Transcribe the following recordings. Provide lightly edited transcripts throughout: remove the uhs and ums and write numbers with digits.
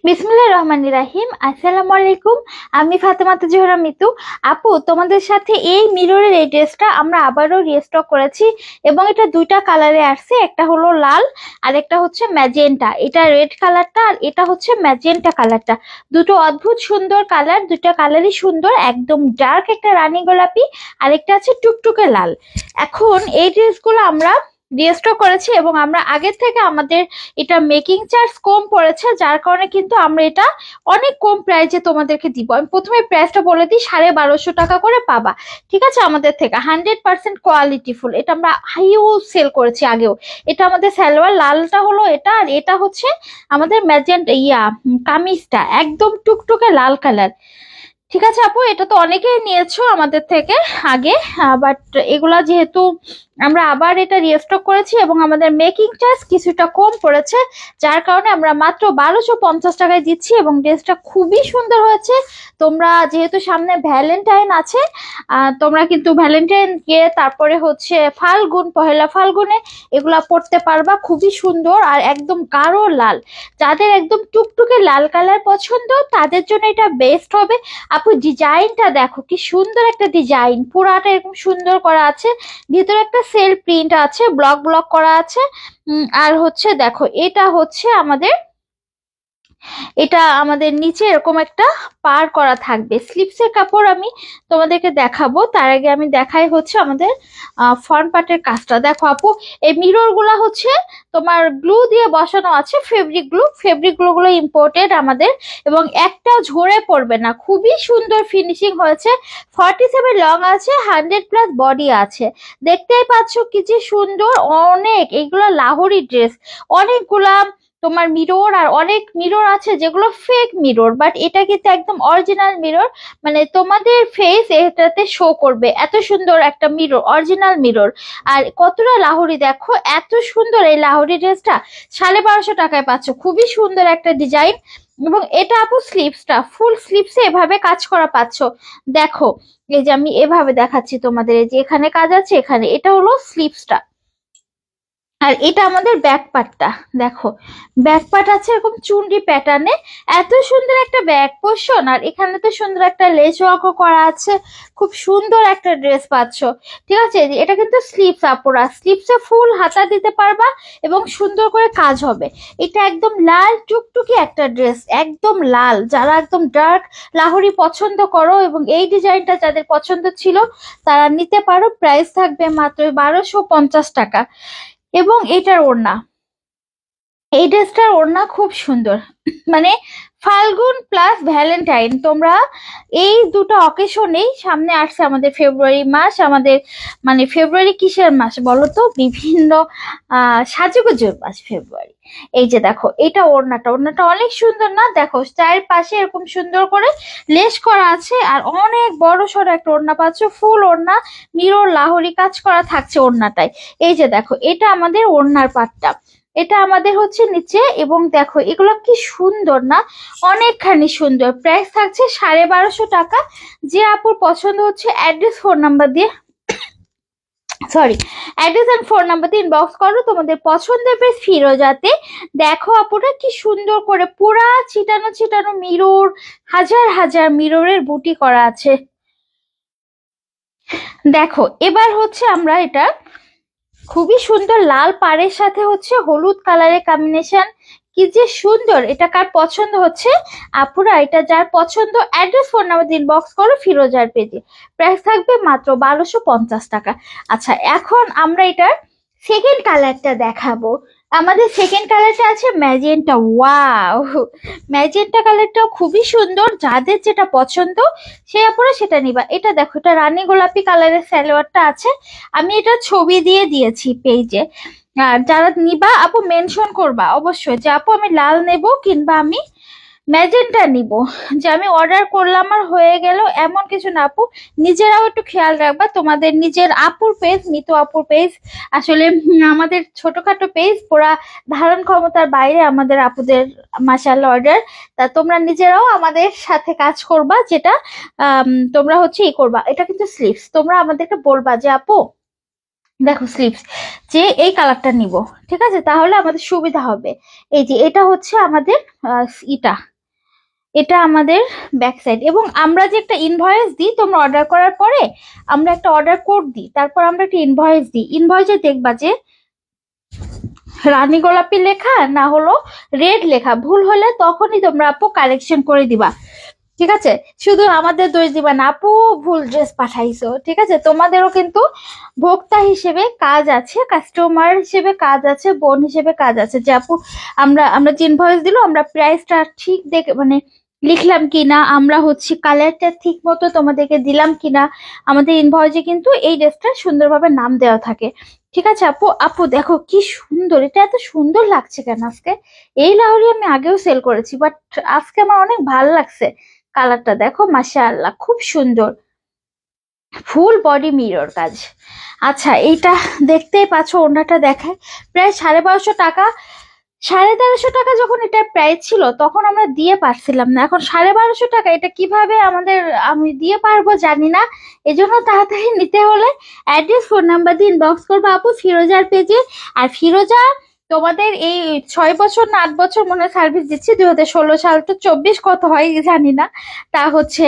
বিসমিল্লাহির রহমানির রাহিম। আসসালামু আলাইকুম। আমি ফাতেমা জোহরা মিতু। আপু, তোমাদের সাথে এই মিররের এই ড্রেসটা আমরা আবারও রিস্টক করেছি এবং এটা দুইটা কালারে আসছে। একটা হলো লাল আর একটা হচ্ছে ম্যাজেন্টা। এটা রেড কালারটা আর এটা হচ্ছে ম্যাজেন্টা কালারটা। দুটো অদ্ভুত সুন্দর কালার, দুটো কালারই সুন্দর। একদম ডার্ক একটা রানী গোলাপি আর একটা আছে টুকটুকে লাল। এখন এই ড্রেসগুলো আমরা রিস্টক করেছি এবং আমরা আগের থেকে আমাদের এটা মেকিং চার্জ কম পড়েছে, যার কারণে কিন্তু আমরা এটা অনেক কম প্রাইসে তোমাদেরকে দিব। আমি প্রথমে প্রাইসটা বলে দিই, 1250 টাকা করে পাবা। ঠিক আছে, আমাদের থেকে 100% কোয়ালিটি ফুল। এটা আমরা হাইও সেল করেছি আগেও। এটা আমাদের সালোয়ার, লালটা হলো এটা, আর এটা হচ্ছে আমাদের ম্যাজেন্ট কামিজটা একদম টুকটুকে লাল কালার। ঠিক আছে আপু, এটা তো অনেকেই নিয়েছো আমাদের থেকে আগে, বাট এগুলা যেহেতু আমরা আবার এটা রিস্টক করেছি এবং আমাদের মেকিং চার্জ কিছুটা কম পড়েছে, যার কারণে আমরা মাত্র 1250 টাকায় দিচ্ছি এবং ড্রেসটা খুবই সুন্দর হয়েছে। তোমরা যেহেতু সামনে ভ্যালেন্টাইন আছে, তোমরা কিন্তু ভ্যালেন্টাইন গিয়ে তারপরে হচ্ছে ফাল্গুন, পহেলা ফাল্গুনে এগুলা পড়তে পারবা। খুবই সুন্দর আর একদম গাঢ় লাল। যাদের একদম টুকটুকে লাল কালার পছন্দ তাদের জন্য এটা বেস্ট হবে। আপু, ডিজাইনটা দেখো কি সুন্দর একটা ডিজাইন, পুরাটা এরকম সুন্দর করা আছে। ভিতরে একটা সেলফ প্রিন্ট আছে, ব্লক ব্লক করা আছে। আর হচ্ছে দেখো, এটা আমাদের নিচে এরকম একটা পার করা থাকবে। স্লিপসের কাপড় আমি তোমাদেরকে দেখাবো, তার আগে আমি দেখাই হচ্ছে আমাদের ফ্রন্ট পার্টের কাজটা। দেখো আপু, এই মিরর গুলা হচ্ছে তোমার গ্লু দিয়ে বসানো আছে, ফেব্রিক গ্লু গুলো ইম্পোর্টেড আমাদের, এবং একটাও ঝরে পড়বে না। খুবই সুন্দর ফিনিশিং হয়েছে। 47 লং আছে, 100+ বডি আছে। দেখতেই পাচ্ছ কি যে সুন্দর। অনেক এগুলো লাহোরি ড্রেস, অনেকগুলা তোমার মিরর, আর অনেক মিরর আছে যেগুলো ফেক মিরর, বাট এটা কিন্তু একদম অরিজিনাল মিরর। মানে তোমাদের ফেস এটাতে শো করবে, এত সুন্দর একটা মিরর, অরিজিনাল মিরর। আর কতটা লাহোরি দেখো, এত সুন্দর এই লাহোরি ড্রেসটা 1250 টাকায় পাচ্ছ। খুবই সুন্দর একটা ডিজাইন। এবং এটা আপু স্লিভসটা ফুল স্লিভসে এভাবে কাজ করা পাচ্ছ। দেখো, এই যে আমি এভাবে দেখাচ্ছি তোমাদের, এই যে এখানে কাজ আছে, এখানে এটা হলো স্লিভসটা। আর এটা আমাদের ব্যাক পার্টটা। দেখো, ব্যাক পার্ট আছে এরকম চুনরি প্যাটার্নে। এত সুন্দর একটা ব্যাক পোর্শন, আর এখানে তো সুন্দর একটা লেস ওয়ার্কও করা আছে। খুব সুন্দর একটা ড্রেস পাচ্ছ। ঠিক আছে, এটা কিন্তু স্লিভস আপুরা, স্লিভসে ফুল হাতা দিতে পারবা এবং সুন্দর করে কাজ হবে। এটা একদম লাল টুকটুকি একটা ড্রেস, একদম লাল। যারা একদম ডার্ক লাহোরি পছন্দ করো এবং এই ডিজাইনটা যাদের পছন্দ ছিল তারা নিতে পারো। প্রাইস থাকবে মাত্র 1250 টাকা। এবং এটার ওড়না, এই ড্রেসটার ওড়না খুব সুন্দর। মানে ফাল্গুন প্লাস ভ্যালেন্টাইন, তোমরা এই দুটো অকেশনেই সামনে আসছে আমাদের ফেব্রুয়ারি মাস। আমাদের মানে ফেব্রুয়ারি কিসের মাস বলো তো? বিভিন্ন সাজুগুজুর মাস ফেব্রুয়ারি। এই যে দেখো, এটা ওড়নাটা অনেক সুন্দর না? দেখো, চারপাশে এরকম সুন্দর করে লেস করা আছে, আর অনেক বড় সড়ো একটা ওড়না পাচ্ছ। ফুল ওড়না, মিরর লাহোরি কাজ করা থাকছে ওড়নাটায়। এই যে দেখো, এটা আমাদের ওড়নার পাটটা, এটা আমাদের হচ্ছে নিচে। এবং দেখো এগুলো কি সুন্দর না? অনেকখানি সুন্দর। প্রাইস থাকছে 1250 টাকা। যে আপুর পছন্দ হচ্ছে অ্যাড্রেস ফোন নাম্বার দিয়ে, sorry, address and phone number দিয়ে ইনবক্স করো তোমাদের পছন্দের পেজ ফিরোজাতে। দেখো আপুরা কি সুন্দর করে পুরা ছিটানো ছিটানো মিরর, হাজার হাজার মিররের বুটি করা আছে। দেখো এবার হচ্ছে আমরা এটা খুবই সুন্দর লাল পাড়ের সাথে হচ্ছে হলুদ কালারের কম্বিনেশন। কি যে সুন্দর! এটা কার পছন্দ হচ্ছে আপুরা, এটা যার পছন্দ অ্যাড্রেস ফোন নাম্বার ইনবক্স করো ফিরোজার পেজে। প্রাইস থাকবে মাত্র 1250 টাকা। আচ্ছা, এখন আমরা এটার সেকেন্ড কালারটা দেখাবো। আমাদের সেকেন্ড কালারটা আছে ম্যাজেন্টা। ওয়াও, ম্যাজেন্টা কালারটাও খুবই সুন্দর। যাদের যেটা পছন্দ সে আপুরা সেটা নিবা। এটা দেখো, এটা রানী গোলাপি কালারের সালোয়ারটা আছে। আমি এটা ছবি দিয়ে দিয়েছি পেজে। আর যারা নিবা আপু মেনশন করবা অবশ্যই যে আপু আমি লাল নেব কিংবা আমি ম্যাজেন্টা নিব। যে আমি অর্ডার করলাম আর হয়ে গেল এমন কিছু না আপু, নিজেরাও একটু খেয়াল রাখবা। তোমাদের নিজের আপুর পেজ, মিতু আপুর পেজ আসলে আমাদের ছোটখাটো পেজ, পুরা ধারণ ক্ষমতার বাইরে আমাদের আপুদের মাশাআল্লাহ অর্ডার। তা তোমরা নিজেরাও আমাদের সাথে কাজ করবা, যেটা তোমরা হচ্ছে করবা। এটা কিন্তু স্লিভস, তোমরা আমাদেরকে বলবা যে আপু দেখো স্লিভস যে এই কালারটা নিব, ঠিক আছে? তাহলে আমাদের সুবিধা হবে। এই যে এটা হচ্ছে আমাদের ইটা এটা আমাদের ব্যাক সাইড। এবং আমরা যে একটা ইনভয়েস দিই তোমরা অর্ডার করার পরে, আমরা একটা অর্ডার কোড দিই, তারপর আমরা একটা ইনভয়েস দিই। ইনভয়েসে দেখবা যে রানী গোলাপি লেখা না হলো রেড লেখা, ভুল হলে তখনই তোমরা আপু কারেকশন করে দিবা, ঠিক আছে? শুধু আমাদের দোষ দিবা না, আপু ভুল ড্রেস পাঠাইছো, ঠিক আছে? তোমাদেরও কিন্তু ভোক্তা হিসেবে কাজ আছে, কাস্টমার হিসেবে কাজ আছে, বোন হিসেবে কাজ আছে, যে আপু আমরা যে ইনভয়েস দিলো আমরা প্রাইসটা ঠিক দেখে মানে লিখলাম কিনা, আমরা হচ্ছে কালারটা ঠিক মতো তোমাদেরকে দিলাম কিনা। আমাদের ইনভয়েসে কিন্তু এই ড্রেসটা সুন্দরভাবে নাম দেওয়া থাকে, ঠিক আছে আপু? আপু দেখো কি সুন্দর, এটা এত সুন্দর লাগছে কেন আজকে? এই লাউরি আমি আগেও সেল করেছি, বাট আজকে আমার অনেক ভালো লাগছে। কালারটা দেখো, মাশাআল্লাহ খুব সুন্দর, ফুল বডি মিরর কাজ। আচ্ছা এইটা দেখতেই পাচ্ছ, ওড়নাটা দেখায় প্রায় 1250 টাকা। 1350 টাকা যখন এটা প্রাইস ছিল তখন আমরা দিয়ে পারছিলাম না, এখন 1250 টাকা, এটা কিভাবে আমি দিয়ে পারবো জানি না। এজন্য তাড়াতাড়ি নিতে হলে অ্যাড্রেস ফোন নাম্বার দিয়ে ইনবক্স করবো আপু ফিরোজার পেজে। আর ফিরোজা তোমাদের এই 6 বছর না 8 বছর মনে সার্ভিস দিচ্ছি, 2016 সাল তো 24 কত হয় জানি না। তা হচ্ছে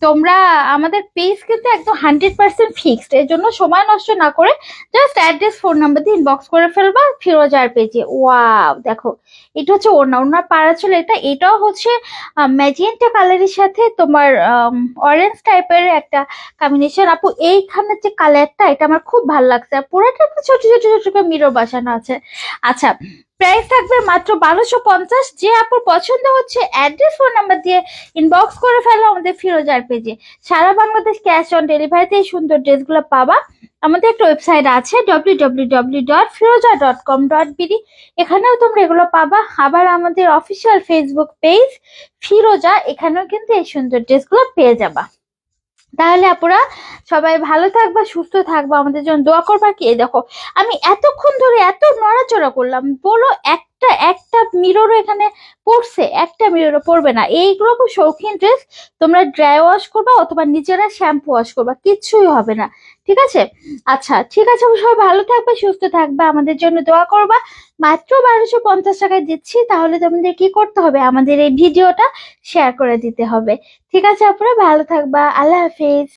তোমরা আমাদের পেজ কিন্তু একদম 100% ফিক্সড, এর জন্য সময় নষ্ট না করে জাস্ট অ্যাড্রেস ফোন নাম্বার দিয়ে ইনবক্স করে ফেলবা ফিরোজার পেজে। ওয়াও দেখো, এটা হচ্ছে ওড়নার পাড়া ছিল, এটাও হচ্ছে ম্যাজেন্টা কালারের সাথে তোমার অরেঞ্জ টাইপের একটা কম্বিনেশন। আপু এইখানে যে কালারটা, এটা আমার খুব ভালো লাগছে, আর পুরোটা একটা ছোট ছোট ছোট ছোট মিরর বসানো আছে। আচ্ছা প্রাইস থাকবে মাত্র 1250। যে আপুর পছন্দ হচ্ছে অ্যাড্রেস ফোন নাম্বার দিয়ে ইনবক্স করে ফেলো আমাদের ফিরোজার পেজে। সারা বাংলাদেশ ক্যাশ অন ডেলিভারিতে এই সুন্দর ড্রেসগুলো পাবা। আমাদের একটা ওয়েবসাইট আছে www.firoja.com.bd, এখানেও তোমরা এগুলো পাবা। আবার আমাদের অফিসিয়াল ফেসবুক পেজ ফিরোজা, এখানেও কিন্তু এই সুন্দর ড্রেসগুলো পেয়ে যাবা। তাহলে আপুরা সবাই ভালো থাকবা, সুস্থ থাকবা, আমাদের জন্য দোয়া করবা। কি এই দেখো, আমি এতক্ষণ ধরে এত নড়াচড়া করলাম, বলো একটা একটা মিররও এখানে পড়ছে? একটা মিররও পড়বে না। এইগুলো খুব শৌখিন ড্রেস, তোমরা ড্রাই ওয়াশ করবা অথবা নিজেরা শ্যাম্পু ওয়াশ করবা, কিচ্ছুই হবে না, ঠিক আছে? আচ্ছা ঠিক আছে, সবাই ভালো থাকবে, সুস্থ থাকবে, আমাদের জন্য দোয়া করবা। মাত্র 1250 টাকায় দিচ্ছি, তাহলে তোমাদের কি করতে হবে? আমাদের এই ভিডিওটা শেয়ার করে দিতে হবে, ঠিক আছে? আপনারা ভালো থাকবা, আল্লাহ হাফিজ।